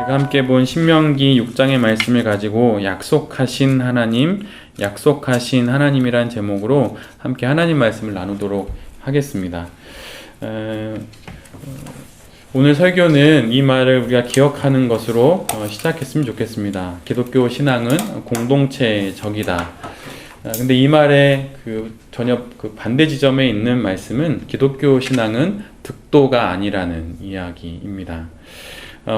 우리가 함께 본 신명기 6장의 말씀을 가지고 약속하신 하나님이란 제목으로 함께 하나님 말씀을 나누도록 하겠습니다. 오늘 설교는 이 말을 우리가 기억하는 것으로 시작했으면 좋겠습니다. 기독교 신앙은 공동체적이다. 근데 이 말의 전혀 반대 지점에 있는 말씀은 기독교 신앙은 득도가 아니라는 이야기입니다.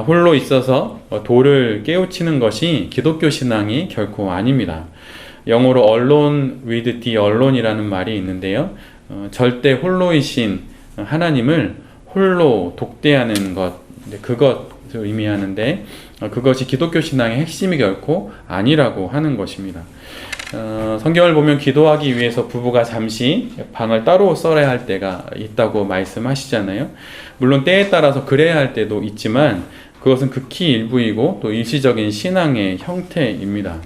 홀로 있어서 도를 깨우치는 것이 기독교 신앙이 결코 아닙니다. 영어로 alone with the alone이라는 말이 있는데요. 절대 홀로이신 하나님을 홀로 독대하는 것, 그것을 의미하는데 그것이 기독교 신앙의 핵심이 결코 아니라고 하는 것입니다. 성경을 보면 기도하기 위해서 부부가 잠시 방을 따로 써야 할 때가 있다고 말씀하시잖아요. 물론 때에 따라서 그래야 할 때도 있지만 그것은 극히 일부이고 또 일시적인 신앙의 형태입니다.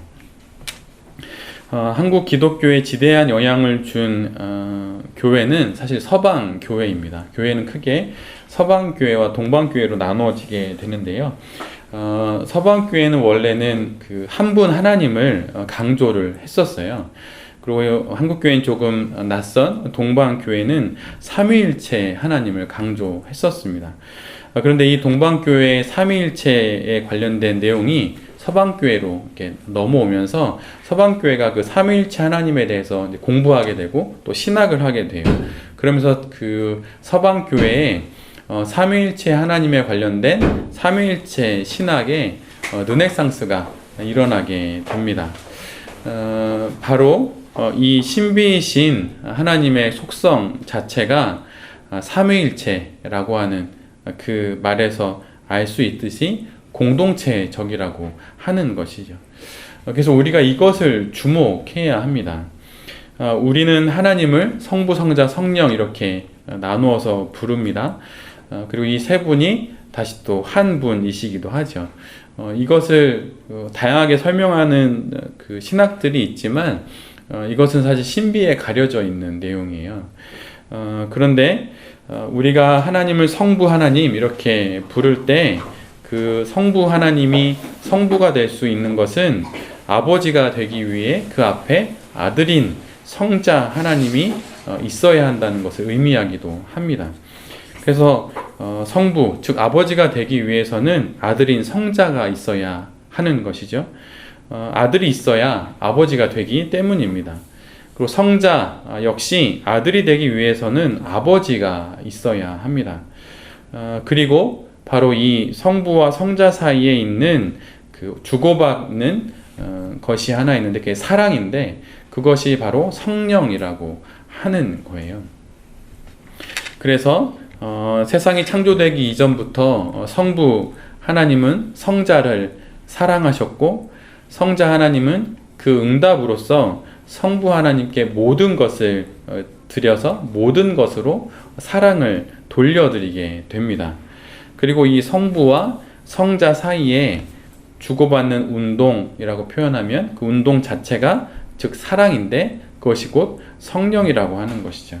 한국 기독교에 지대한 영향을 준 교회는 사실 서방 교회입니다. 교회는 크게 서방 교회와 동방 교회로 나누어지게 되는데요. 서방 교회는 원래는 한 분 하나님을 강조를 했었어요. 그리고 한국 교회는 조금 낯선 동방 교회는 삼위일체 하나님을 강조했었습니다. 그런데 이 동방 교회의 삼위일체에 관련된 내용이 서방 교회로 이렇게 넘어오면서 서방 교회가 그 삼위일체 하나님에 대해서 이제 공부하게 되고 또 신학을 하게 돼요. 그러면서 서방 교회에 삼위일체 하나님에 관련된 삼위일체 신학의 르네상스가 일어나게 됩니다. 바로 이 신비이신 하나님의 속성 자체가 삼위일체라고 하는 그 말에서 알 수 있듯이 공동체적이라고 하는 것이죠. 그래서 우리가 이것을 주목해야 합니다. 우리는 하나님을 성부, 성자, 성령 이렇게 나누어서 부릅니다. 그리고 이 세 분이 다시 또 한 분이시기도 하죠. 이것을 다양하게 설명하는 신학들이 있지만 이것은 사실 신비에 가려져 있는 내용이에요. 그런데 우리가 하나님을 성부 하나님 이렇게 부를 때 그 성부 하나님이 성부가 될 수 있는 것은 아버지가 되기 위해 그 앞에 아들인 성자 하나님이 있어야 한다는 것을 의미하기도 합니다. 그래서 성부, 즉 아버지가 되기 위해서는 아들인 성자가 있어야 하는 것이죠. 아들이 있어야 아버지가 되기 때문입니다. 그리고 성자 역시 아들이 되기 위해서는 아버지가 있어야 합니다. 그리고 바로 이 성부와 성자 사이에 있는 주고받는 것이 하나 있는데 그게 사랑인데 그것이 바로 성령이라고 하는 거예요. 그래서 세상이 창조되기 이전부터 성부 하나님은 성자를 사랑하셨고 성자 하나님은 그 응답으로서 성부 하나님께 모든 것을 드려서 모든 것으로 사랑을 돌려드리게 됩니다. 그리고 이 성부와 성자 사이에 주고받는 운동이라고 표현하면 그 운동 자체가 즉 사랑인데 그것이 곧 성령이라고 하는 것이죠.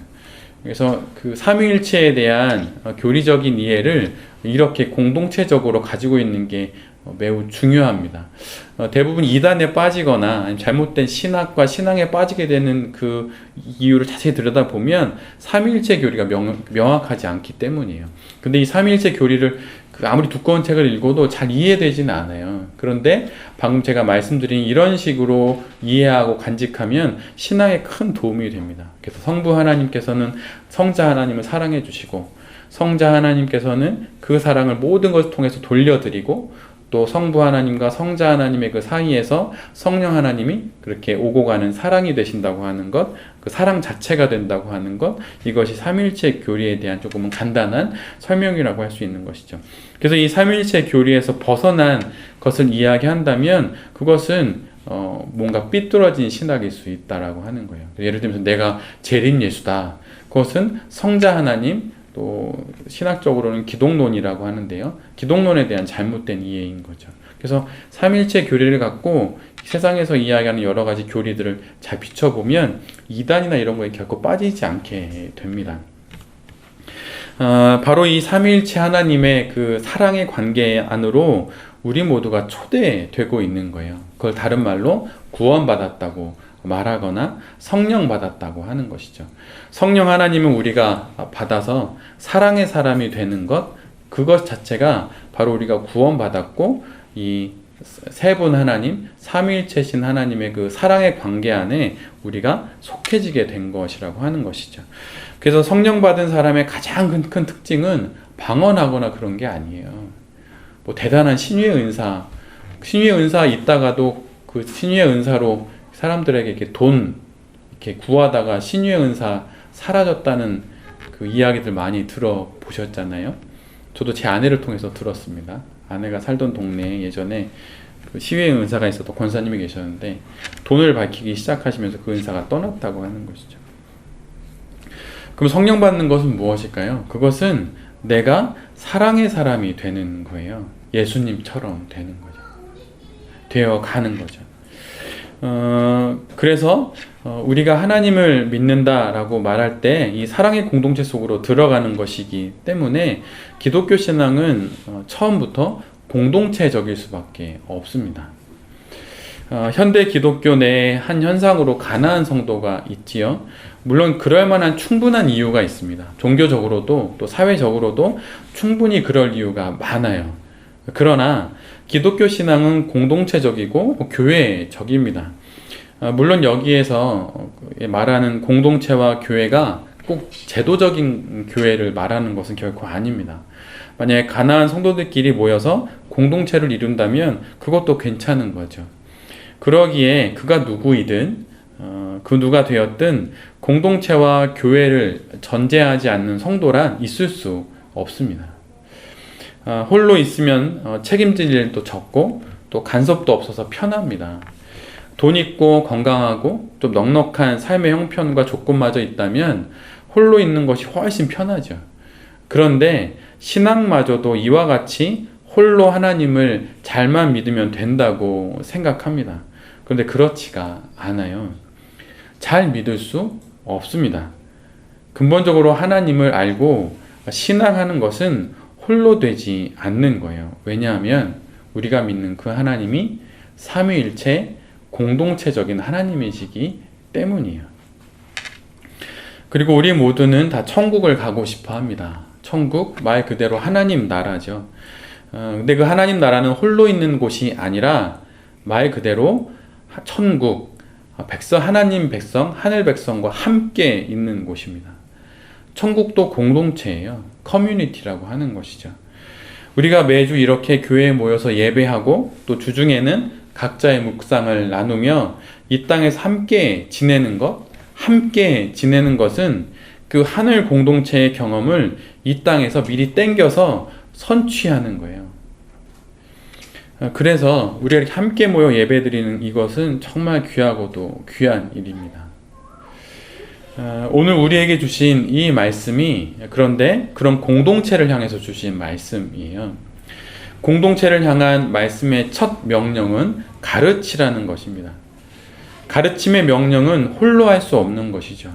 그래서 그 삼위일체에 대한 교리적인 이해를 이렇게 공동체적으로 가지고 있는 게 매우 중요합니다. 대부분 이단에 빠지거나 잘못된 신학과 신앙에 빠지게 되는 그 이유를 자세히 들여다보면 삼위일체 교리가 명확하지 않기 때문이에요. 근데 이 삼위일체 교리를 아무리 두꺼운 책을 읽어도 잘 이해되지는 않아요. 그런데 방금 제가 말씀드린 이런 식으로 이해하고 간직하면 신앙에 큰 도움이 됩니다. 그래서 성부 하나님께서는 성자 하나님을 사랑해 주시고 성자 하나님께서는 그 사랑을 모든 것을 통해서 돌려드리고 또 성부 하나님과 성자 하나님의 그 사이에서 성령 하나님이 그렇게 오고 가는 사랑이 되신다고 하는 것, 그 사랑 자체가 된다고 하는 것, 이것이 삼위일체 교리에 대한 조금은 간단한 설명이라고 할 수 있는 것이죠. 그래서 이 삼위일체 교리에서 벗어난 것을 이야기한다면 그것은 뭔가 삐뚤어진 신학일 수 있다라고 하는 거예요. 예를 들면서 내가 재림 예수다. 그것은 성자 하나님, 또 신학적으로는 기독론이라고 하는데요. 기독론에 대한 잘못된 이해인 거죠. 그래서 삼위일체 교리를 갖고 세상에서 이야기하는 여러 가지 교리들을 잘 비춰보면 이단이나 이런 거에 결코 빠지지 않게 됩니다. 바로 이 삼위일체 하나님의 그 사랑의 관계 안으로 우리 모두가 초대되고 있는 거예요. 그걸 다른 말로 구원받았다고 말하거나 성령 받았다고 하는 것이죠. 성령 하나님은 우리가 받아서 사랑의 사람이 되는 것, 그것 자체가 바로 우리가 구원받았고 이 세 분 하나님, 삼위일체신 하나님의 그 사랑의 관계 안에 우리가 속해지게 된 것이라고 하는 것이죠. 그래서 성령 받은 사람의 가장 큰 특징은 방언하거나 그런 게 아니에요. 뭐 대단한 신유의 은사 있다가도 그 신유의 은사로 사람들에게 이렇게 돈 이렇게 구하다가 신유의 은사 사라졌다는 그 이야기들 많이 들어보셨잖아요. 저도 제 아내를 통해서 들었습니다. 아내가 살던 동네에 예전에 그 시위의 은사가 있었던 권사님이 계셨는데 돈을 밝히기 시작하시면서 그 은사가 떠났다고 하는 것이죠. 그럼 성령 받는 것은 무엇일까요? 그것은 내가 사랑의 사람이 되는 거예요. 예수님처럼 되는 거죠. 되어 가는 거죠. 그래서 우리가 하나님을 믿는다라고 말할 때 이 사랑의 공동체 속으로 들어가는 것이기 때문에 기독교 신앙은 처음부터 공동체적일 수밖에 없습니다. 현대 기독교 내의 한 현상으로 가난한 성도가 있지요. 물론 그럴 만한 충분한 이유가 있습니다. 종교적으로도 또 사회적으로도 충분히 그럴 이유가 많아요. 그러나 기독교 신앙은 공동체적이고 교회적입니다. 물론 여기에서 말하는 공동체와 교회가 꼭 제도적인 교회를 말하는 것은 결코 아닙니다. 만약에 가난한 성도들끼리 모여서 공동체를 이룬다면 그것도 괜찮은 거죠. 그러기에 그가 누구이든 그 누가 되었든 공동체와 교회를 전제하지 않는 성도란 있을 수 없습니다. 홀로 있으면 책임질 일도 적고 또 간섭도 없어서 편합니다. 돈 있고 건강하고 좀 넉넉한 삶의 형편과 조건마저 있다면 홀로 있는 것이 훨씬 편하죠. 그런데 신앙마저도 이와 같이 홀로 하나님을 잘만 믿으면 된다고 생각합니다. 그런데 그렇지가 않아요. 잘 믿을 수 없습니다. 근본적으로 하나님을 알고 신앙하는 것은 홀로 되지 않는 거예요. 왜냐하면 우리가 믿는 그 하나님이 삼위일체 공동체적인 하나님이시기 때문이에요. 그리고 우리 모두는 다 천국을 가고 싶어 합니다. 천국, 말 그대로 하나님 나라죠. 근데 그 하나님 나라는 홀로 있는 곳이 아니라 말 그대로 천국, 하나님 백성, 하늘 백성과 함께 있는 곳입니다. 천국도 공동체예요. 커뮤니티라고 하는 것이죠. 우리가 매주 이렇게 교회에 모여서 예배하고 또 주중에는 각자의 묵상을 나누며 이 땅에서 함께 지내는 것은 그 하늘 공동체의 경험을 이 땅에서 미리 땡겨서 선취하는 거예요. 그래서 우리가 이렇게 함께 모여 예배드리는 이것은 정말 귀하고도 귀한 일입니다. 오늘 우리에게 주신 이 말씀이 그런데 그런 공동체를 향해서 주신 말씀이에요. 공동체를 향한 말씀의 첫 명령은 가르치라는 것입니다. 가르침의 명령은 홀로 할 수 없는 것이죠.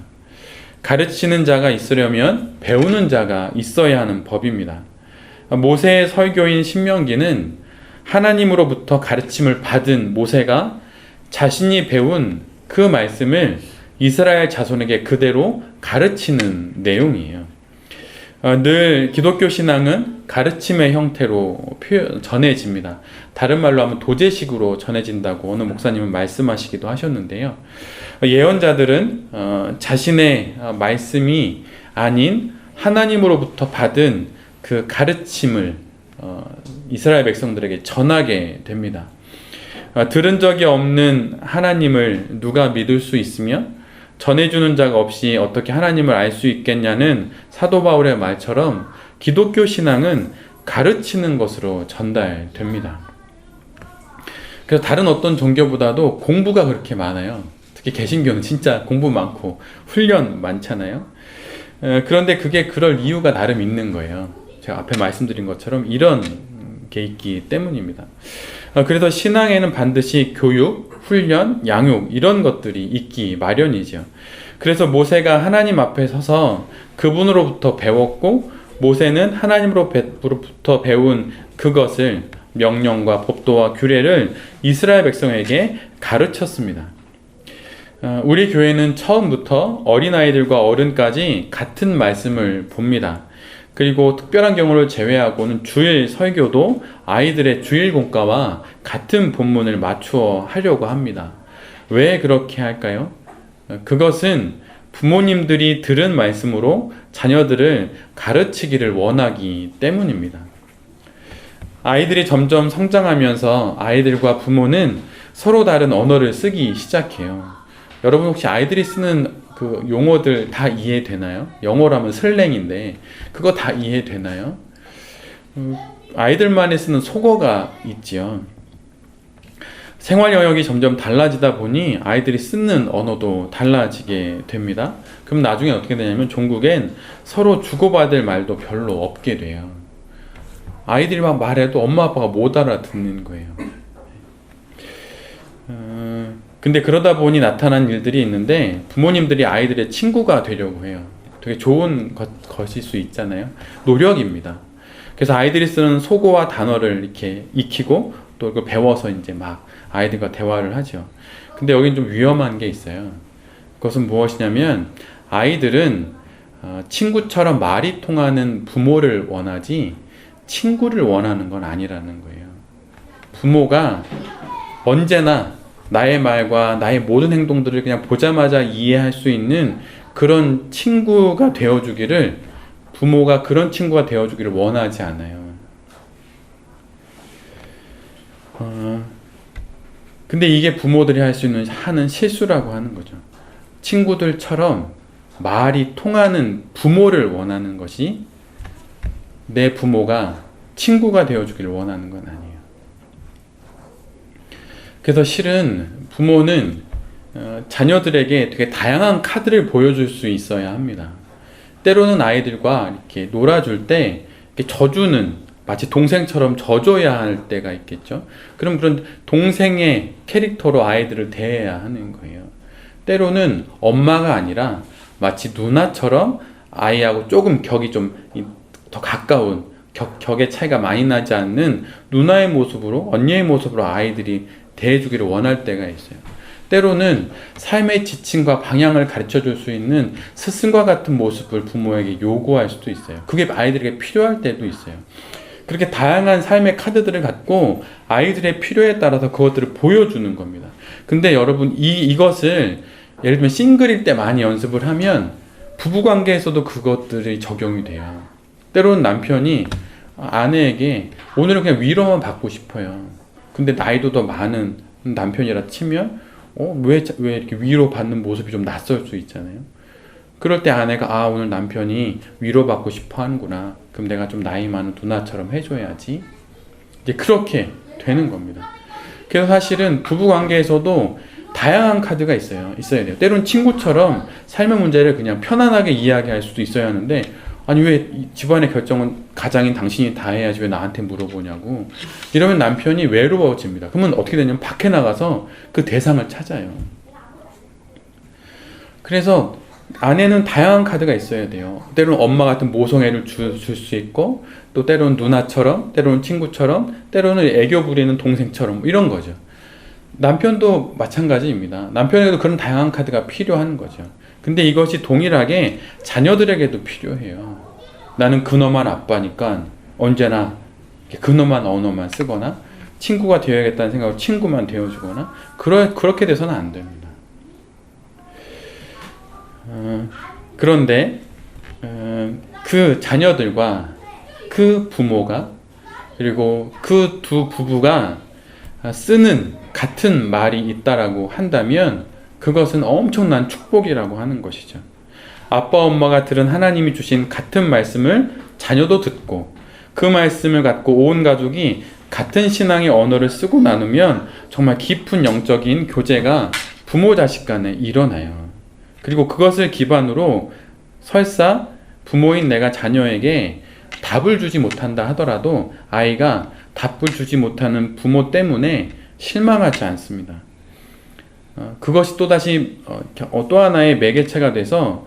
가르치는 자가 있으려면 배우는 자가 있어야 하는 법입니다. 모세의 설교인 신명기는 하나님으로부터 가르침을 받은 모세가 자신이 배운 그 말씀을 이스라엘 자손에게 그대로 가르치는 내용이에요. 늘 기독교 신앙은 가르침의 형태로 전해집니다. 다른 말로 하면 도제식으로 전해진다고 어느 목사님은 말씀하시기도 하셨는데요. 예언자들은 자신의 말씀이 아닌 하나님으로부터 받은 그 가르침을 이스라엘 백성들에게 전하게 됩니다. 들은 적이 없는 하나님을 누가 믿을 수 있으며 전해주는 자가 없이 어떻게 하나님을 알 수 있겠냐는 사도 바울의 말처럼 기독교 신앙은 가르치는 것으로 전달됩니다. 그래서 다른 어떤 종교보다도 공부가 그렇게 많아요. 특히 개신교는 진짜 공부 많고 훈련 많잖아요. 그런데 그게 그럴 이유가 나름 있는 거예요. 제가 앞에 말씀드린 것처럼 이런 게 있기 때문입니다. 그래서 신앙에는 반드시 교육, 훈련, 양육 이런 것들이 있기 마련이죠. 그래서 모세가 하나님 앞에 서서 그분으로부터 배웠고 모세는 하나님으로부터 배운 그것을, 명령과 법도와 규례를 이스라엘 백성에게 가르쳤습니다. 우리 교회는 처음부터 어린아이들과 어른까지 같은 말씀을 봅니다. 그리고 특별한 경우를 제외하고는 주일 설교도 아이들의 주일 공과와 같은 본문을 맞추어 하려고 합니다. 왜 그렇게 할까요? 그것은 부모님들이 들은 말씀으로 자녀들을 가르치기를 원하기 때문입니다. 아이들이 점점 성장하면서 아이들과 부모는 서로 다른 언어를 쓰기 시작해요. 여러분 혹시 아이들이 쓰는 그 용어들 다 이해되나요? 영어라면 슬랭인데 그거 다 이해되나요? 아이들만이 쓰는 속어가 있지요. 생활 영역이 점점 달라지다 보니 아이들이 쓰는 언어도 달라지게 됩니다. 그럼 나중에 어떻게 되냐면 종국엔 서로 주고받을 말도 별로 없게 돼요. 아이들이 막 말해도 엄마 아빠가 못 알아듣는 거예요. 근데 그러다 보니 나타난 일들이 있는데 부모님들이 아이들의 친구가 되려고 해요. 되게 좋은 것일 수 있잖아요. 노력입니다. 그래서 아이들이 쓰는 속어와 단어를 이렇게 익히고 또 그걸 배워서 이제 막 아이들과 대화를 하죠. 근데 여긴 좀 위험한 게 있어요. 그것은 무엇이냐면 아이들은 친구처럼 말이 통하는 부모를 원하지 친구를 원하는 건 아니라는 거예요. 부모가 언제나 나의 말과 나의 모든 행동들을 그냥 보자마자 이해할 수 있는 그런 친구가 되어주기를, 부모가 그런 친구가 되어주기를 원하지 않아요. 근데 이게 부모들이 하는 실수라고 하는 거죠. 친구들처럼 말이 통하는 부모를 원하는 것이 내 부모가 친구가 되어주기를 원하는 건 아니에요. 그래서 실은 부모는 자녀들에게 되게 다양한 카드를 보여줄 수 있어야 합니다. 때로는 아이들과 이렇게 놀아줄 때 이렇게 져주는, 마치 동생처럼 져줘야 할 때가 있겠죠. 그럼 그런 동생의 캐릭터로 아이들을 대해야 하는 거예요. 때로는 엄마가 아니라 마치 누나처럼 아이하고 조금 격이 좀 더 가까운, 격의 차이가 많이 나지 않는 누나의 모습으로, 언니의 모습으로 아이들이 대해주기를 원할 때가 있어요. 때로는 삶의 지침과 방향을 가르쳐 줄 수 있는 스승과 같은 모습을 부모에게 요구할 수도 있어요. 그게 아이들에게 필요할 때도 있어요. 그렇게 다양한 삶의 카드들을 갖고 아이들의 필요에 따라서 그것들을 보여주는 겁니다. 근데 여러분 이것을 예를 들면 싱글일 때 많이 연습을 하면 부부관계에서도 그것들이 적용이 돼요. 때로는 남편이 아내에게 오늘은 그냥 위로만 받고 싶어요. 근데 나이도 더 많은 남편이라 치면 왜 이렇게 위로받는 모습이 좀 낯설 수 있잖아요. 그럴 때 아내가 오늘 남편이 위로받고 싶어 하는구나. 그럼 내가 좀 나이 많은 누나처럼 해줘야지. 이제 그렇게 되는 겁니다. 그래서 사실은 부부관계에서도 다양한 카드가 있어야 돼요. 때로는 친구처럼 삶의 문제를 그냥 편안하게 이야기할 수도 있어야 하는데, 아니 왜 집안의 결정은 가장인 당신이 다 해야지 왜 나한테 물어보냐고. 이러면 남편이 외로워집니다. 그러면 어떻게 되냐면 밖에 나가서 그 대상을 찾아요. 그래서 아내는 다양한 카드가 있어야 돼요. 때로는 엄마 같은 모성애를 줄 수 있고, 또 때로는 누나처럼, 때로는 친구처럼, 때로는 애교 부리는 동생처럼, 이런 거죠. 남편도 마찬가지입니다. 남편에게도 그런 다양한 카드가 필요한 거죠. 근데 이것이 동일하게 자녀들에게도 필요해요. 나는 그놈만 아빠니까 언제나 그놈만 언어만 쓰거나 친구가 되어야겠다는 생각으로 친구만 되어주거나 그렇게 돼서는 안 됩니다. 그런데 그 자녀들과 그 부모가, 그리고 그 두 부부가 쓰는 같은 말이 있다라고 한다면 그것은 엄청난 축복이라고 하는 것이죠. 아빠 엄마가 들은 하나님이 주신 같은 말씀을 자녀도 듣고, 그 말씀을 갖고 온 가족이 같은 신앙의 언어를 쓰고 나누면 정말 깊은 영적인 교제가 부모 자식 간에 일어나요. 그리고 그것을 기반으로 설사 부모인 내가 자녀에게 답을 주지 못한다 하더라도 아이가 답을 주지 못하는 부모 때문에 실망하지 않습니다. 그것이 또다시 또 하나의 매개체가 돼서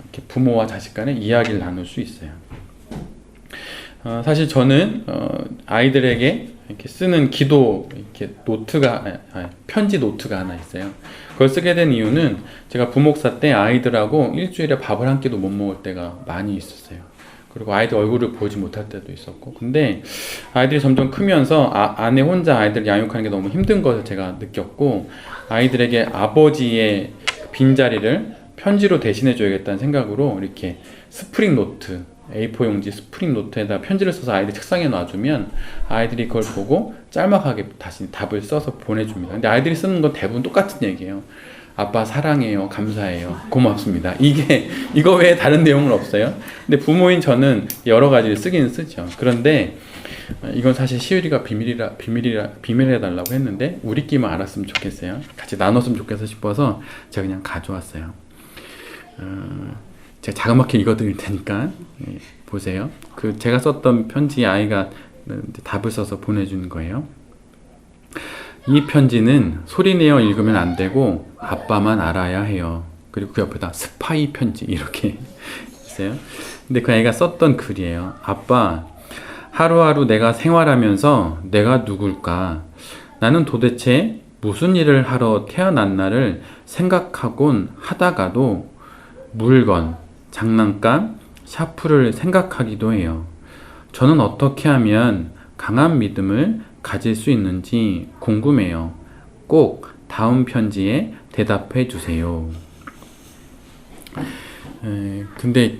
이렇게 부모와 자식 간에 이야기를 나눌 수 있어요. 사실 저는 아이들에게 이렇게 쓰는 기도 이렇게 편지 노트가 하나 있어요. 그걸 쓰게 된 이유는 제가 부목사 때 아이들하고 일주일에 밥을 한 끼도 못 먹을 때가 많이 있었어요. 그리고 아이들 얼굴을 보지 못할 때도 있었고, 근데 아이들이 점점 크면서 아내 혼자 아이들 양육하는 게 너무 힘든 것을 제가 느꼈고, 아이들에게 아버지의 빈자리를 편지로 대신해 줘야겠다는 생각으로 이렇게 스프링 노트, A4 용지 스프링 노트에다 편지를 써서 아이들 책상에 놔주면 아이들이 그걸 보고 짤막하게 다시 답을 써서 보내줍니다. 근데 아이들이 쓰는 건 대부분 똑같은 얘기예요. 아빠 사랑해요, 감사해요, 고맙습니다. 이거 외에 다른 내용은 없어요. 근데 부모인 저는 여러 가지를 쓰기는 쓰죠. 그런데 이건 사실 시율이가 비밀해달라고 했는데 우리끼리만 알았으면 좋겠어요. 같이 나눴으면 좋겠어 싶어서 제가 그냥 가져왔어요. 제가 자그맣게 읽어드릴 테니까 보세요. 제가 썼던 편지에 아이가 답을 써서 보내준 거예요. 이 편지는 소리내어 읽으면 안 되고 아빠만 알아야 해요. 그리고 그 옆에다 스파이 편지 이렇게 있어요. 근데 그 아이가 썼던 글이에요. 아빠, 하루하루 내가 생활하면서 내가 누굴까? 나는 도대체 무슨 일을 하러 태어났나를 생각하곤 하다가도 물건, 장난감, 샤프를 생각하기도 해요. 저는 어떻게 하면 강한 믿음을 가질 수 있는지 궁금해요. 꼭 다음 편지에 대답해 주세요. 근데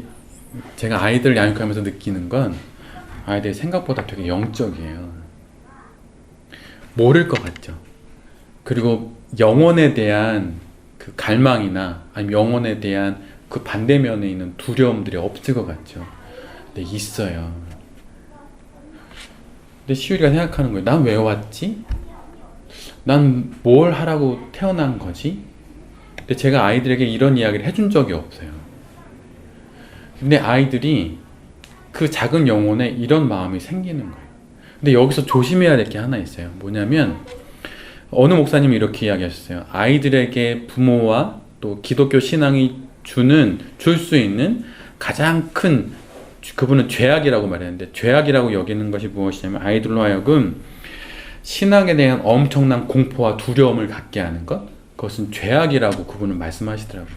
제가 아이들 양육하면서 느끼는 건 아이들이 생각보다 되게 영적이에요. 모를 것 같죠. 그리고 영혼에 대한 그 갈망이나 아니면 영혼에 대한 그 반대면에 있는 두려움들이 없을 것 같죠. 근데 있어요. 근데 시우리가 생각하는 거예요. 난 왜 왔지? 난 뭘 하라고 태어난 거지? 근데 제가 아이들에게 이런 이야기를 해준 적이 없어요. 근데 아이들이 그 작은 영혼에 이런 마음이 생기는 거예요. 근데 여기서 조심해야 될 게 하나 있어요. 뭐냐면 어느 목사님이 이렇게 이야기하셨어요. 아이들에게 부모와 또 기독교 신앙이 줄 수 있는 가장 큰, 그분은 죄악이라고 말했는데, 죄악이라고 여기는 것이 무엇이냐면 아이들로 하여금 신앙에 대한 엄청난 공포와 두려움을 갖게 하는 것, 그것은 죄악이라고 그분은 말씀하시더라고요.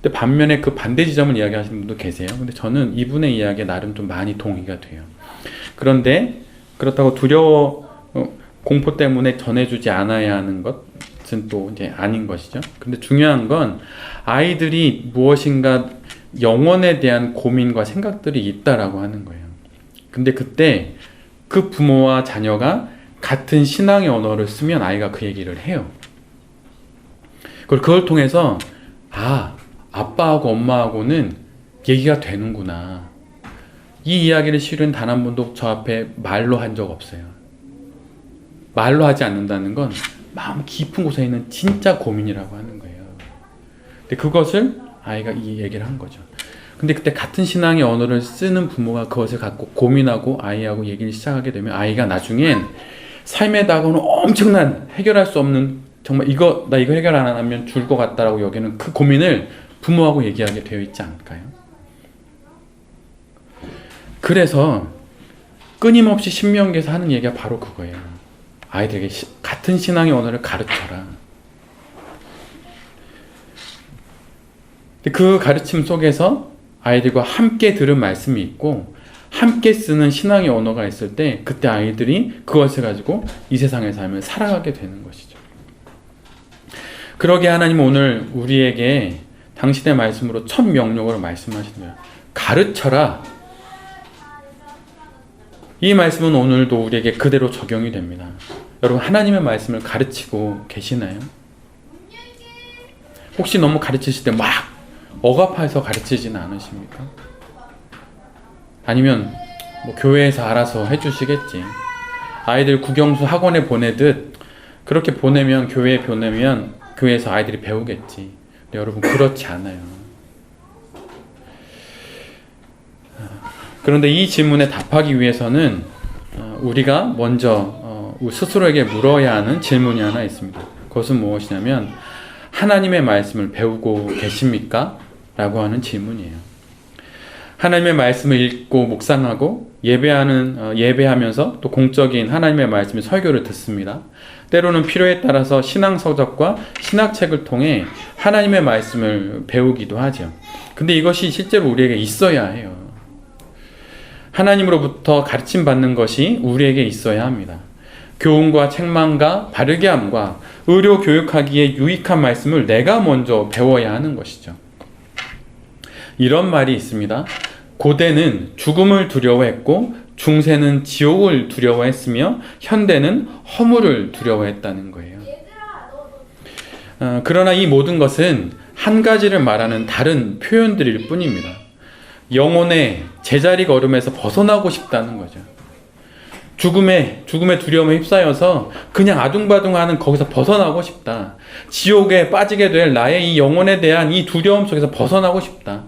근데 반면에 그 반대 지점을 이야기하시는 분도 계세요. 근데 저는 이분의 이야기에 나름 좀 많이 동의가 돼요. 그런데 그렇다고 공포 때문에 전해주지 않아야 하는 것은 또 이제 아닌 것이죠. 근데 중요한 건 아이들이 무엇인가 영혼에 대한 고민과 생각들이 있다라고 하는 거예요. 근데 그때 그 부모와 자녀가 같은 신앙의 언어를 쓰면 아이가 그 얘기를 해요. 그걸 통해서 아빠하고 엄마하고는 얘기가 되는구나. 이 이야기를 실은 단 한 번도 저 앞에 말로 한 적 없어요. 말로 하지 않는다는 건 마음 깊은 곳에 있는 진짜 고민이라고 하는 거예요. 근데 그것을 아이가 이 얘기를 한 거죠. 근데 그때 같은 신앙의 언어를 쓰는 부모가 그것을 갖고 고민하고 아이하고 얘기를 시작하게 되면 아이가 나중엔 삶에 다가오는 엄청난 해결할 수 없는, 정말 나 이거 해결 안 하면 죽을 것 같다라고 여기는 그 고민을 부모하고 얘기하게 되어 있지 않을까요? 그래서 끊임없이 신명기에서 하는 얘기가 바로 그거예요. 아이들에게 같은 신앙의 언어를 가르쳐라. 그 가르침 속에서 아이들과 함께 들은 말씀이 있고 함께 쓰는 신앙의 언어가 있을 때 그때 아이들이 그것을 가지고 이 세상의 삶을 살아가게 되는 것이죠. 그러게 하나님은 오늘 우리에게 당신의 말씀으로 첫 명령으로 말씀하시는 거예요. 가르쳐라. 이 말씀은 오늘도 우리에게 그대로 적용이 됩니다. 여러분, 하나님의 말씀을 가르치고 계시나요? 혹시 너무 가르치실 때 막 억압해서 가르치지는 않으십니까? 아니면 교회에서 알아서 해주시겠지. 아이들 국영수 학원에 보내듯 그렇게 교회에 보내면 교회에서 아이들이 배우겠지. 근데 여러분, 그렇지 않아요. 그런데 이 질문에 답하기 위해서는 우리가 먼저 스스로에게 물어야 하는 질문이 하나 있습니다. 그것은 무엇이냐면 하나님의 말씀을 배우고 계십니까? 라고 하는 질문이에요. 하나님의 말씀을 읽고 묵상하고 예배하면서 또 공적인 하나님의 말씀의 설교를 듣습니다. 때로는 필요에 따라서 신앙서적과 신학책을 통해 하나님의 말씀을 배우기도 하죠. 근데 이것이 실제로 우리에게 있어야 해요. 하나님으로부터 가르침 받는 것이 우리에게 있어야 합니다. 교훈과 책망과 바르게 함과 의료 교육하기에 유익한 말씀을 내가 먼저 배워야 하는 것이죠. 이런 말이 있습니다. 고대는 죽음을 두려워했고 중세는 지옥을 두려워했으며 현대는 허물을 두려워했다는 거예요. 그러나 이 모든 것은 한 가지를 말하는 다른 표현들일 뿐입니다. 영혼의 제자리 걸음에서 벗어나고 싶다는 거죠. 죽음의 두려움에 휩싸여서 그냥 아둥바둥하는 거기서 벗어나고 싶다. 지옥에 빠지게 될 나의 이 영혼에 대한 이 두려움 속에서 벗어나고 싶다.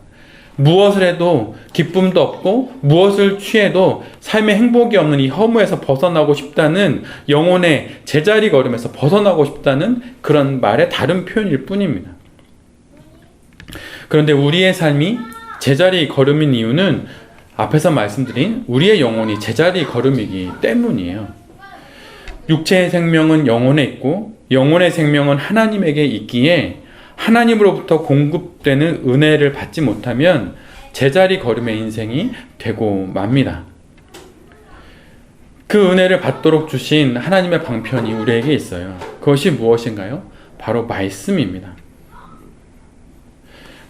무엇을 해도 기쁨도 없고 무엇을 취해도 삶의 행복이 없는 이 허무에서 벗어나고 싶다는 영혼의 제자리 걸음에서 벗어나고 싶다는 그런 말의 다른 표현일 뿐입니다. 그런데 우리의 삶이 제자리 걸음인 이유는 앞에서 말씀드린 우리의 영혼이 제자리 걸음이기 때문이에요. 육체의 생명은 영혼에 있고 영혼의 생명은 하나님에게 있기에 하나님으로부터 공급되는 은혜를 받지 못하면 제자리 걸음의 인생이 되고 맙니다. 그 은혜를 받도록 주신 하나님의 방편이 우리에게 있어요. 그것이 무엇인가요? 바로 말씀입니다.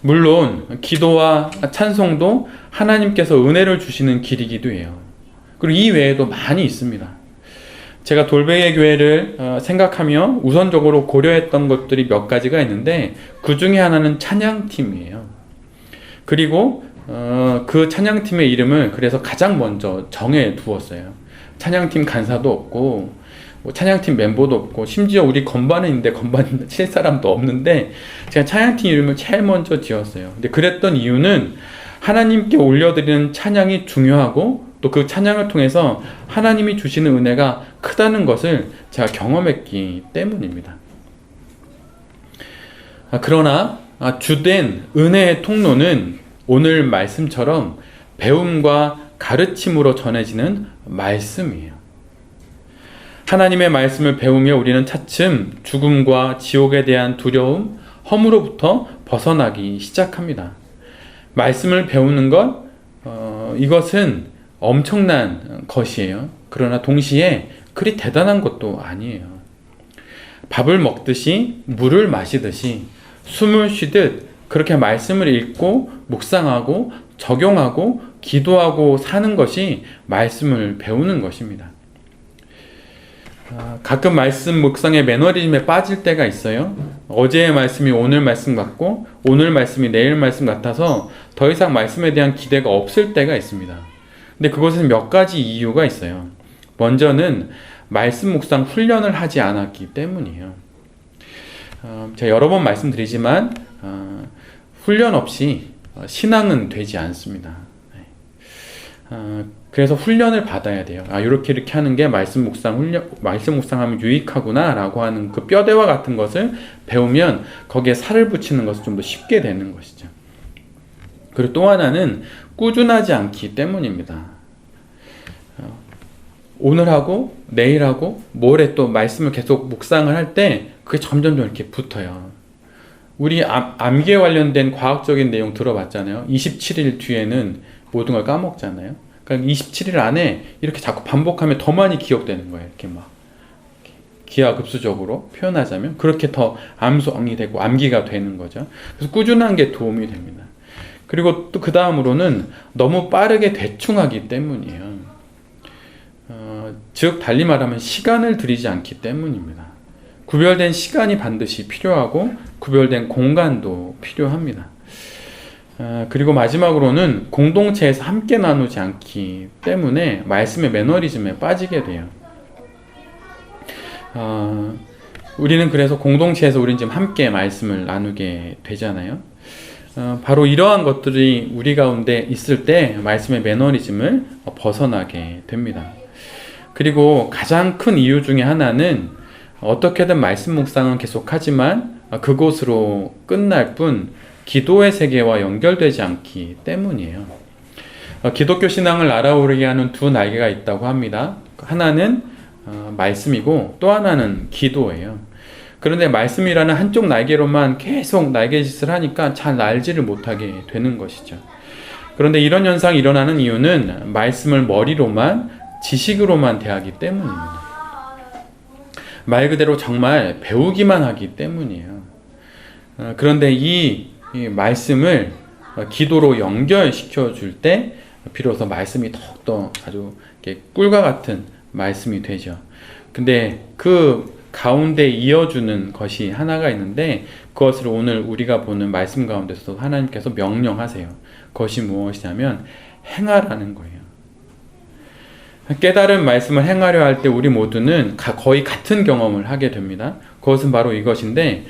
물론 기도와 찬송도 하나님께서 은혜를 주시는 길이기도 해요. 그리고 이 외에도 많이 있습니다. 제가 돌베개 교회를 생각하며 우선적으로 고려했던 것들이 몇 가지가 있는데 그 중에 하나는 찬양팀이에요. 그리고 그 찬양팀의 이름을 그래서 가장 먼저 정해 두었어요. 찬양팀 간사도 없고 찬양팀 멤버도 없고 심지어 우리 건반은 있는데 건반 칠 사람도 없는데 제가 찬양팀 이름을 제일 먼저 지었어요. 근데 그랬던 이유는 하나님께 올려드리는 찬양이 중요하고 또 그 찬양을 통해서 하나님이 주시는 은혜가 크다는 것을 제가 경험했기 때문입니다. 그러나 주된 은혜의 통로는 오늘 말씀처럼 배움과 가르침으로 전해지는 말씀이에요. 하나님의 말씀을 배우며 우리는 차츰 죽음과 지옥에 대한 두려움, 허무로부터 벗어나기 시작합니다. 말씀을 배우는 것, 이것은 엄청난 것이에요. 그러나 동시에 그리 대단한 것도 아니에요. 밥을 먹듯이 물을 마시듯이 숨을 쉬듯 그렇게 말씀을 읽고 묵상하고 적용하고 기도하고 사는 것이 말씀을 배우는 것입니다. 가끔 말씀 묵상의 매너리즘에 빠질 때가 있어요. 어제의 말씀이 오늘 말씀 같고 오늘 말씀이 내일 말씀 같아서 더 이상 말씀에 대한 기대가 없을 때가 있습니다. 근데 그것은 몇 가지 이유가 있어요. 먼저는 말씀 묵상 훈련을 하지 않았기 때문이에요. 제가 여러 번 말씀드리지만 훈련 없이 신앙은 되지 않습니다. 그래서 훈련을 받아야 돼요. 이렇게 하는 게 말씀 묵상하면 유익하구나 라고 하는 그 뼈대와 같은 것을 배우면 거기에 살을 붙이는 것이 좀 더 쉽게 되는 것이죠. 그리고 또 하나는 꾸준하지 않기 때문입니다. 오늘하고 내일하고 모레 또 말씀을 계속 묵상을 할 때 그게 점점 이렇게 붙어요. 우리 암기에 관련된 과학적인 내용 들어봤잖아요. 27일 뒤에는 모든 걸 까먹잖아요. 그러니까 27일 안에 이렇게 자꾸 반복하면 더 많이 기억되는 거예요. 이렇게 막 기하급수적으로 표현하자면 그렇게 더 암송이 되고 암기가 되는 거죠. 그래서 꾸준한 게 도움이 됩니다. 그리고 또 그 다음으로는 너무 빠르게 대충 하기 때문이에요. 즉 달리 말하면 시간을 들이지 않기 때문입니다. 구별된 시간이 반드시 필요하고 구별된 공간도 필요합니다. 그리고 마지막으로는 공동체에서 함께 나누지 않기 때문에 말씀의 매너리즘에 빠지게 돼요. 우리는 그래서 공동체에서 우리는 지금 함께 말씀을 나누게 되잖아요. 바로 이러한 것들이 우리 가운데 있을 때 말씀의 매너리즘을 벗어나게 됩니다. 그리고 가장 큰 이유 중에 하나는 어떻게든 말씀 묵상은 계속하지만 그곳으로 끝날 뿐 기도의 세계와 연결되지 않기 때문이에요. 기독교 신앙을 날아오르게 하는 두 날개가 있다고 합니다. 하나는 말씀이고 또 하나는 기도예요. 그런데 말씀이라는 한쪽 날개로만 계속 날개짓을 하니까 잘 날지를 못하게 되는 것이죠. 그런데 이런 현상이 일어나는 이유는 말씀을 머리로만, 지식으로만 대하기 때문입니다. 말 그대로 정말 배우기만 하기 때문이에요. 그런데 이 말씀을 기도로 연결시켜 줄 때 비로소 말씀이 더욱더 아주 꿀과 같은 말씀이 되죠. 근데 그 가운데 이어주는 것이 하나가 있는데 그것을 오늘 우리가 보는 말씀 가운데서 하나님께서 명령하세요. 그것이 무엇이냐면 행하라는 거예요. 깨달은 말씀을 행하려 할 때 우리 모두는 거의 같은 경험을 하게 됩니다. 그것은 바로 이것인데,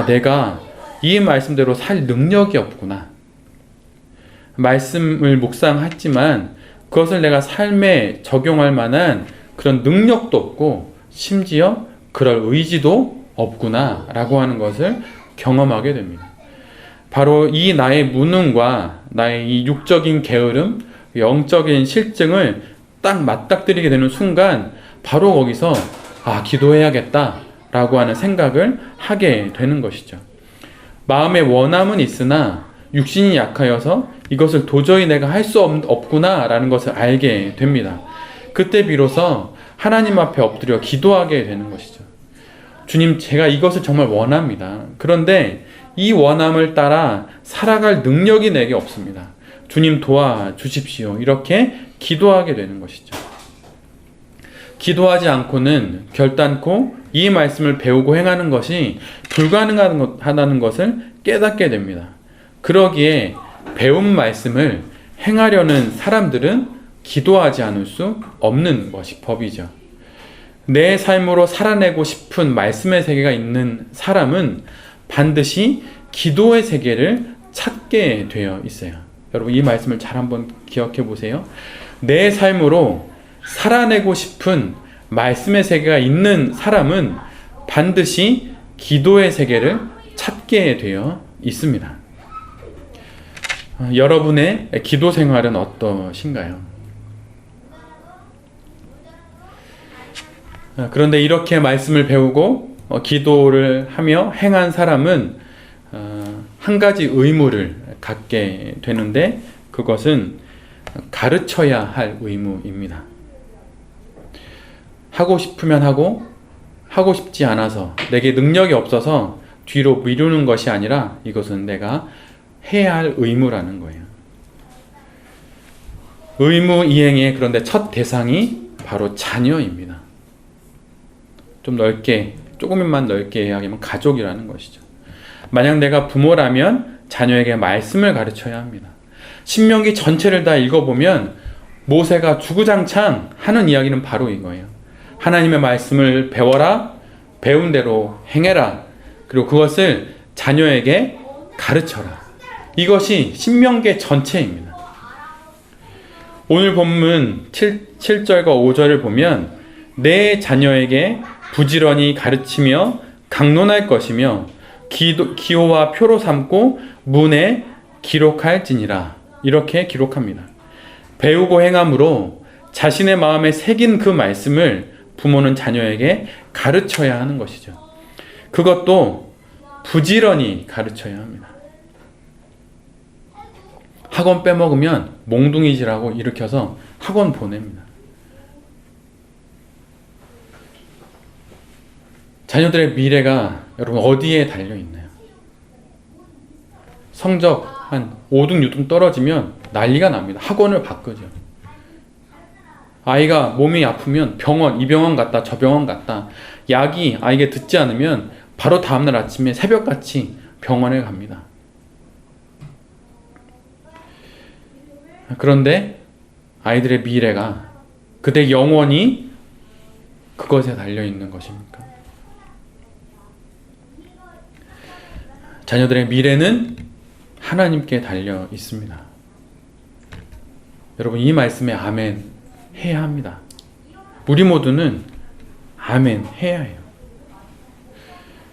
내가 이 말씀대로 살 능력이 없구나. 말씀을 묵상했지만 그것을 내가 삶에 적용할 만한 그런 능력도 없고 심지어 그럴 의지도 없구나 라고 하는 것을 경험하게 됩니다. 바로 이 나의 무능과 나의 이 육적인 게으름, 영적인 실증을 딱 맞닥뜨리게 되는 순간 바로 거기서 기도해야겠다 라고 하는 생각을 하게 되는 것이죠. 마음의 원함은 있으나 육신이 약하여서 이것을 도저히 내가 할 수 없구나 라는 것을 알게 됩니다. 그때 비로소 하나님 앞에 엎드려 기도하게 되는 것이죠. 주님, 제가 이것을 정말 원합니다. 그런데 이 원함을 따라 살아갈 능력이 내게 없습니다. 주님 도와주십시오. 이렇게 기도하게 되는 것이죠. 기도하지 않고는 결단코 이 말씀을 배우고 행하는 것이 불가능하다는 것을 깨닫게 됩니다. 그러기에 배운 말씀을 행하려는 사람들은 기도하지 않을 수 없는 것이 법이죠. 내 삶으로 살아내고 싶은 말씀의 세계가 있는 사람은 반드시 기도의 세계를 찾게 되어 있어요. 여러분 이 말씀을 잘 한번 기억해 보세요. 내 삶으로 살아내고 싶은 말씀의 세계가 있는 사람은 반드시 기도의 세계를 찾게 되어 있습니다. 여러분의 기도 생활은 어떠신가요? 그런데 이렇게 말씀을 배우고 기도를 하며 행한 사람은 한 가지 의무를 갖게 되는데 그것은 가르쳐야 할 의무입니다. 하고 싶으면 하고 싶지 않아서 내게 능력이 없어서 뒤로 미루는 것이 아니라 이것은 내가 해야 할 의무라는 거예요. 의무 이행의 그런데 첫 대상이 바로 자녀입니다. 조금만 넓게 이야기하면 가족이라는 것이죠. 만약 내가 부모라면 자녀에게 말씀을 가르쳐야 합니다. 신명기 전체를 다 읽어보면 모세가 주구장창 하는 이야기는 바로 이거예요. 하나님의 말씀을 배워라, 배운 대로 행해라, 그리고 그것을 자녀에게 가르쳐라. 이것이 신명기 전체입니다. 오늘 본문 7절과 5절을 보면 내 자녀에게 부지런히 가르치며 강론할 것이며 기호와 표로 삼고 문에 기록할지니라. 이렇게 기록합니다. 배우고 행함으로 자신의 마음에 새긴 그 말씀을 부모는 자녀에게 가르쳐야 하는 것이죠. 그것도 부지런히 가르쳐야 합니다. 학원 빼먹으면 몽둥이질하고 일으켜서 학원 보냅니다. 자녀들의 미래가 여러분 어디에 달려있나요? 성적 한 5등, 6등 떨어지면 난리가 납니다. 학원을 바꾸죠. 아이가 몸이 아프면 이 병원 갔다 저 병원 갔다, 약이 아이에게 듣지 않으면 바로 다음날 아침에 새벽같이 병원에 갑니다. 그런데 아이들의 미래가 그대 영원히 그것에 달려있는 것입니까? 자녀들의 미래는 하나님께 달려 있습니다. 여러분 이 말씀에 아멘 해야 합니다. 우리 모두는 아멘 해야 해요.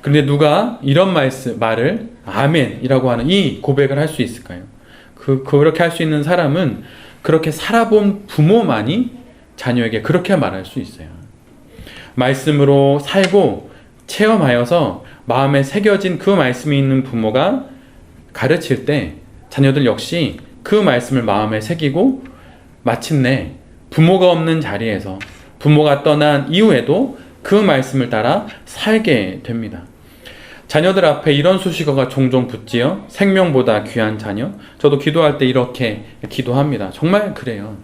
그런데 누가 이런 말을 아멘이라고 하는 이 고백을 할 수 있을까요? 그렇게 할 수 있는 사람은 그렇게 살아본 부모만이 자녀에게 그렇게 말할 수 있어요. 말씀으로 살고 체험하여서 마음에 새겨진 그 말씀이 있는 부모가 가르칠 때 자녀들 역시 그 말씀을 마음에 새기고 마침내 부모가 없는 자리에서 부모가 떠난 이후에도 그 말씀을 따라 살게 됩니다. 자녀들 앞에 이런 수식어가 종종 붙지요. 생명보다 귀한 자녀. 저도 기도할 때 이렇게 기도합니다. 정말 그래요.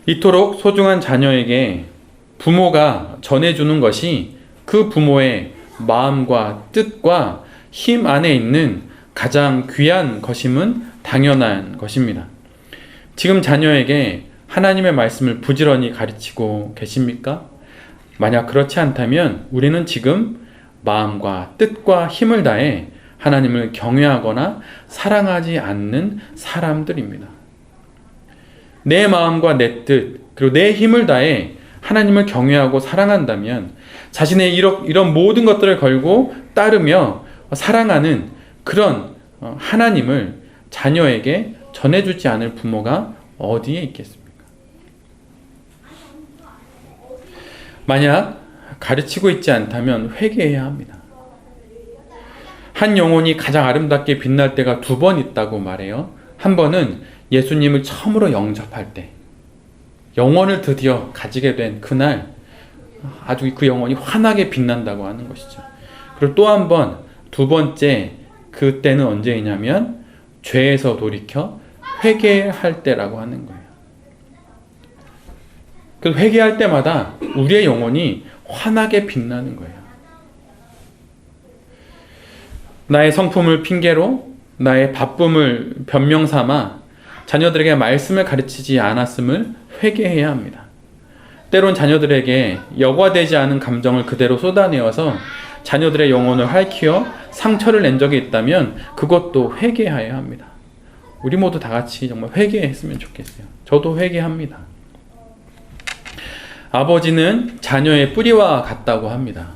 이토록 소중한 자녀에게 부모가 전해주는 것이 그 부모의 마음과 뜻과 힘 안에 있는 가장 귀한 것임은 당연한 것입니다. 지금 자녀에게 하나님의 말씀을 부지런히 가르치고 계십니까? 만약 그렇지 않다면 우리는 지금 마음과 뜻과 힘을 다해 하나님을 경외하거나 사랑하지 않는 사람들입니다. 내 마음과 내 뜻, 그리고 내 힘을 다해 하나님을 경외하고 사랑한다면 자신의 이런 모든 것들을 걸고 따르며 사랑하는 그런 하나님을 자녀에게 전해주지 않을 부모가 어디에 있겠습니까? 만약 가르치고 있지 않다면 회개해야 합니다. 한 영혼이 가장 아름답게 빛날 때가 2번 있다고 말해요. 한 번은 예수님을 처음으로 영접할 때, 영혼을 드디어 가지게 된 그날 아주 그 영혼이 환하게 빛난다고 하는 것이죠. 그리고 또 한 번, 2번째, 그때는 언제이냐면 죄에서 돌이켜 회개할 때라고 하는 거예요. 그 회개할 때마다 우리의 영혼이 환하게 빛나는 거예요. 나의 성품을 핑계로 나의 바쁨을 변명 삼아 자녀들에게 말씀을 가르치지 않았음을 회개해야 합니다. 때론 자녀들에게 여과되지 않은 감정을 그대로 쏟아내어서 자녀들의 영혼을 핥히어 상처를 낸 적이 있다면 그것도 회개해야 합니다. 우리 모두 다 같이 정말 회개했으면 좋겠어요. 저도 회개합니다. 아버지는 자녀의 뿌리와 같다고 합니다.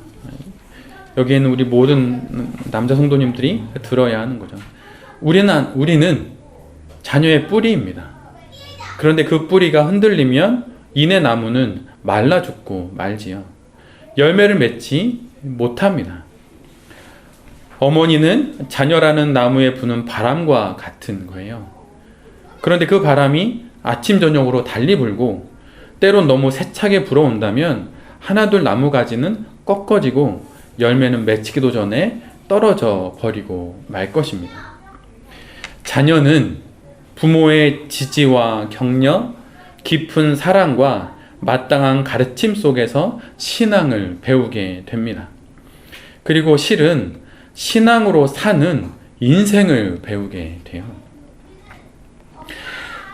여기에는 우리 모든 남자 성도님들이 들어야 하는 거죠. 우리는 자녀의 뿌리입니다. 그런데 그 뿌리가 흔들리면 이내 나무는 말라 죽고 말지요. 열매를 맺지 못합니다. 어머니는 자녀라는 나무에 부는 바람과 같은 거예요. 그런데 그 바람이 아침 저녁으로 달리 불고 때론 너무 세차게 불어온다면 하나둘 나무가지는 꺾어지고 열매는 맺히기도 전에 떨어져 버리고 말 것입니다. 자녀는 부모의 지지와 격려, 깊은 사랑과 마땅한 가르침 속에서 신앙을 배우게 됩니다. 그리고 실은 신앙으로 사는 인생을 배우게 돼요.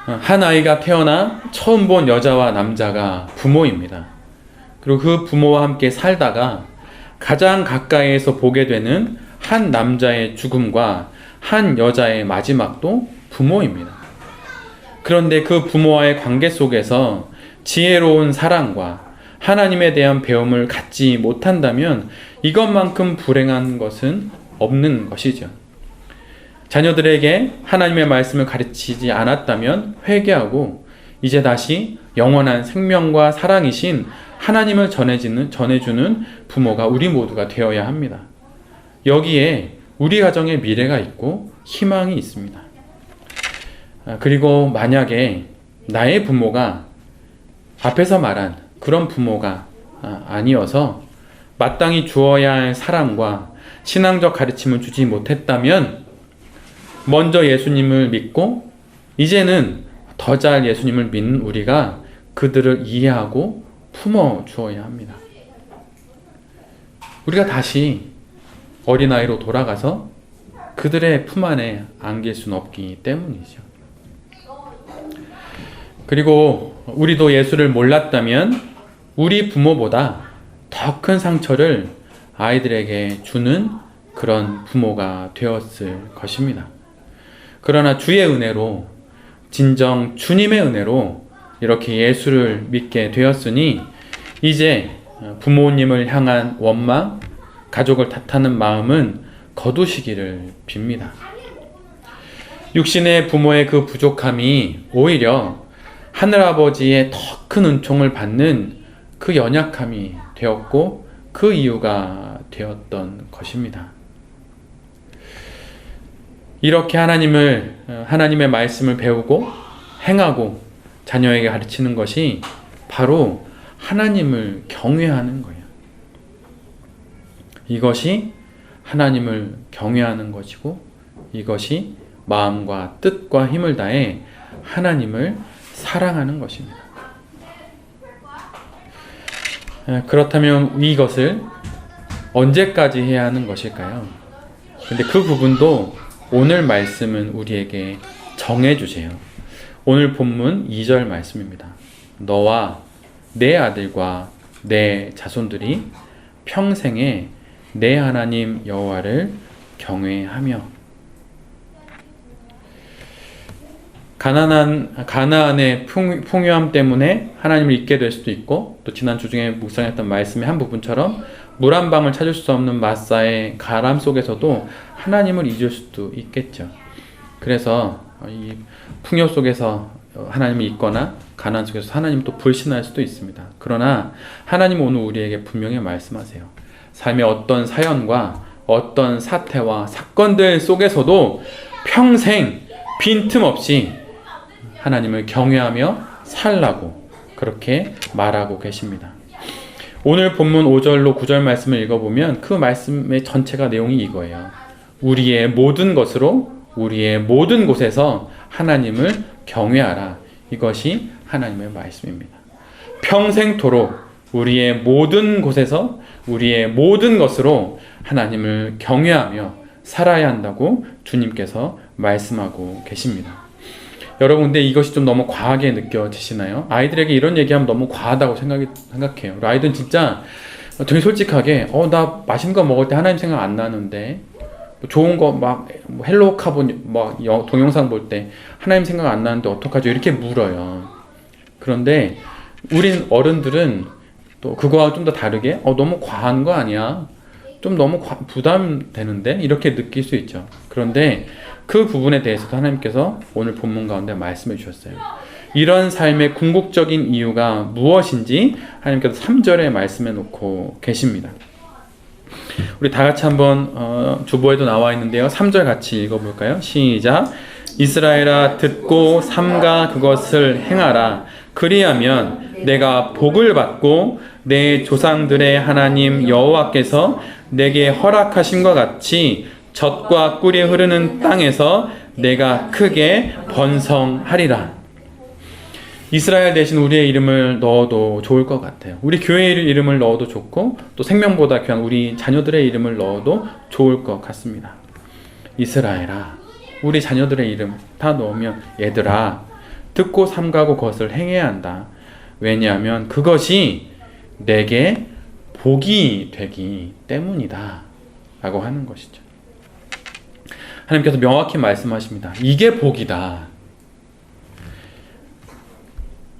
한 아이가 태어나 처음 본 여자와 남자가 부모입니다. 그리고 그 부모와 함께 살다가 가장 가까이에서 보게 되는 한 남자의 죽음과 한 여자의 마지막도 부모입니다. 그런데 그 부모와의 관계 속에서 지혜로운 사랑과 하나님에 대한 배움을 갖지 못한다면 이것만큼 불행한 것은 없는 것이죠. 자녀들에게 하나님의 말씀을 가르치지 않았다면 회개하고 이제 다시 영원한 생명과 사랑이신 하나님을 전해주는 부모가 우리 모두가 되어야 합니다. 여기에 우리 가정의 미래가 있고 희망이 있습니다. 그리고 만약에 나의 부모가 앞에서 말한 그런 부모가 아니어서 마땅히 주어야 할 사랑과 신앙적 가르침을 주지 못했다면 먼저 예수님을 믿고 이제는 더 잘 예수님을 믿는 우리가 그들을 이해하고 품어 주어야 합니다. 우리가 다시 어린아이로 돌아가서 그들의 품 안에 안길 수는 없기 때문이죠. 그리고 우리도 예수를 몰랐다면 우리 부모보다 더 큰 상처를 아이들에게 주는 그런 부모가 되었을 것입니다. 그러나 주의 은혜로, 진정 주님의 은혜로 이렇게 예수를 믿게 되었으니 이제 부모님을 향한 원망, 가족을 탓하는 마음은 거두시기를 빕니다. 육신의 부모의 그 부족함이 오히려 하늘아버지의 더 큰 은총을 받는 그 연약함이 되었고 그 이유가 되었던 것입니다. 이렇게 하나님의 말씀을 배우고 행하고 자녀에게 가르치는 것이 바로 하나님을 경외하는 거예요. 이것이 하나님을 경외하는 것이고 이것이 마음과 뜻과 힘을 다해 하나님을 사랑하는 것입니다. 그렇다면 이것을 언제까지 해야 하는 것일까요? 근데 그 부분도 오늘 말씀은 우리에게 정해주세요. 오늘 본문 2절 말씀입니다. 너와 내 아들과 내 자손들이 평생에 내 하나님 여호와를 경외하며. 가나안의 풍요함 때문에 하나님을 잊게 될 수도 있고, 또 지난 주중에 묵상했던 말씀의 한 부분처럼 물 한 방울 찾을 수 없는 마사의 가람 속에서도 하나님을 잊을 수도 있겠죠. 그래서 이 풍요 속에서 하나님을 잊거나 가나안 속에서 하나님을 또 불신할 수도 있습니다. 그러나 하나님은 오늘 우리에게 분명히 말씀하세요. 삶의 어떤 사연과 어떤 사태와 사건들 속에서도 평생 빈틈없이 하나님을 경외하며 살라고 그렇게 말하고 계십니다. 오늘 본문 5절로 9절 말씀을 읽어보면 그 말씀의 전체가 내용이 이거예요. 우리의 모든 것으로 우리의 모든 곳에서 하나님을 경외하라. 이것이 하나님의 말씀입니다. 평생토록 우리의 모든 곳에서 우리의 모든 것으로 하나님을 경외하며 살아야 한다고 주님께서 말씀하고 계십니다. 여러분, 근데 이것이 좀 너무 과하게 느껴지시나요? 아이들에게 이런 얘기하면 너무 과하다고 생각해요. 아이들은 진짜 되게 솔직하게 나 맛있는 거 먹을 때 하나님 생각 안 나는데, 좋은 거 막 헬로우 카본 막 동영상 볼 때 하나님 생각 안 나는데 어떡하죠? 이렇게 물어요. 그런데 우린 어른들은 또 그거와 좀 더 다르게 너무 과한 거 아니야? 좀 너무 부담되는데? 이렇게 느낄 수 있죠. 그런데 그 부분에 대해서도 하나님께서 오늘 본문 가운데 말씀해 주셨어요. 이런 삶의 궁극적인 이유가 무엇인지 하나님께서 3절에 말씀해 놓고 계십니다. 우리 다 같이 한번 주보에도 나와 있는데요. 3절 같이 읽어볼까요? 시작. 이스라엘아 듣고 삼가 그것을 행하라. 그리하면 내가 복을 받고 내 조상들의 하나님 여호와께서 내게 허락하심과 같이 젖과 꿀이 흐르는 땅에서 내가 크게 번성하리라. 이스라엘 대신 우리의 이름을 넣어도 좋을 것 같아요. 우리 교회의 이름을 넣어도 좋고, 또 생명보다 귀한 우리 자녀들의 이름을 넣어도 좋을 것 같습니다. 이스라엘아, 우리 자녀들의 이름 다 넣으면 얘들아 듣고 삼가고 그것을 행해야 한다. 왜냐하면 그것이 내게 복이 되기 때문이다 라고 하는 것이죠. 하나님께서 명확히 말씀하십니다. 이게 복이다.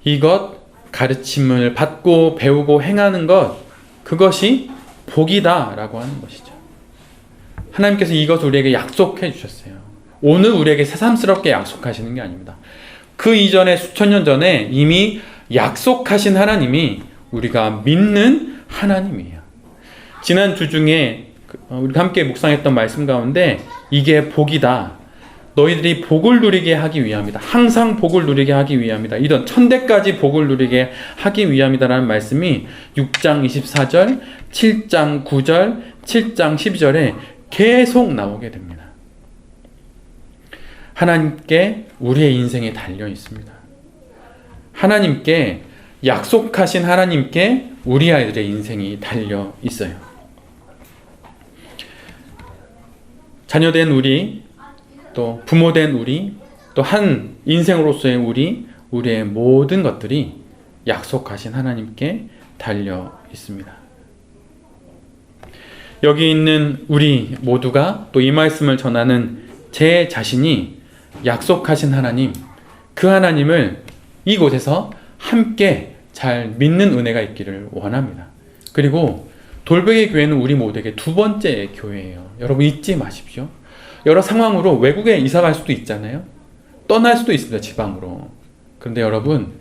이것 가르침을 받고 배우고 행하는 것, 그것이 복이다 라고 하는 것이죠. 하나님께서 이것을 우리에게 약속해 주셨어요. 오늘 우리에게 새삼스럽게 약속하시는 게 아닙니다. 그 이전에 수천 년 전에 이미 약속하신 하나님이 우리가 믿는 하나님이에요. 지난 주 중에 우리가 함께 묵상했던 말씀 가운데 이게 복이다. 너희들이 복을 누리게 하기 위함이다. 항상 복을 누리게 하기 위함이다. 이런 천대까지 복을 누리게 하기 위함이다라는 말씀이 6장 24절, 7장 9절, 7장 12절에 계속 나오게 됩니다. 하나님께 우리의 인생이 달려 있습니다. 하나님께, 약속하신 하나님께 우리 아이들의 인생이 달려 있어요. 자녀된 우리, 또 부모된 우리, 또 한 인생으로서의 우리의 모든 것들이 약속하신 하나님께 달려 있습니다. 여기 있는 우리 모두가 또 이 말씀을 전하는 제 자신이 약속하신 하나님, 그 하나님을 이곳에서 함께 잘 믿는 은혜가 있기를 원합니다. 그리고 돌베개 교회는 우리 모두에게 두 번째 교회예요. 여러분 잊지 마십시오. 여러 상황으로 외국에 이사 갈 수도 있잖아요. 떠날 수도 있습니다. 지방으로. 그런데 여러분,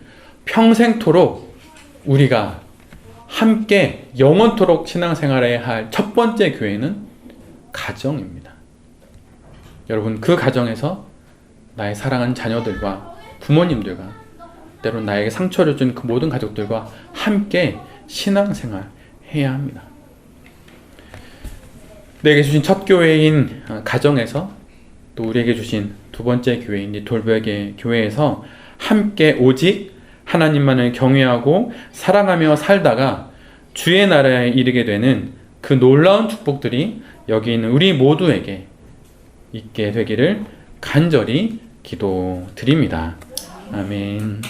평생토록 우리가 함께 영원토록 신앙생활해야 할 첫 번째 교회는 가정입니다. 여러분, 그 가정에서 나의 사랑하는 자녀들과 부모님들과 때론 나에게 상처를 준 그 모든 가족들과 함께 신앙생활 해야 합니다. 내게 주신 첫 교회인 가정에서 또 우리에게 주신 두 번째 교회인 이 돌벽의 교회에서 함께 오직 하나님만을 경외하고 사랑하며 살다가 주의 나라에 이르게 되는 그 놀라운 축복들이 여기 있는 우리 모두에게 있게 되기를 간절히 기도드립니다. 아멘.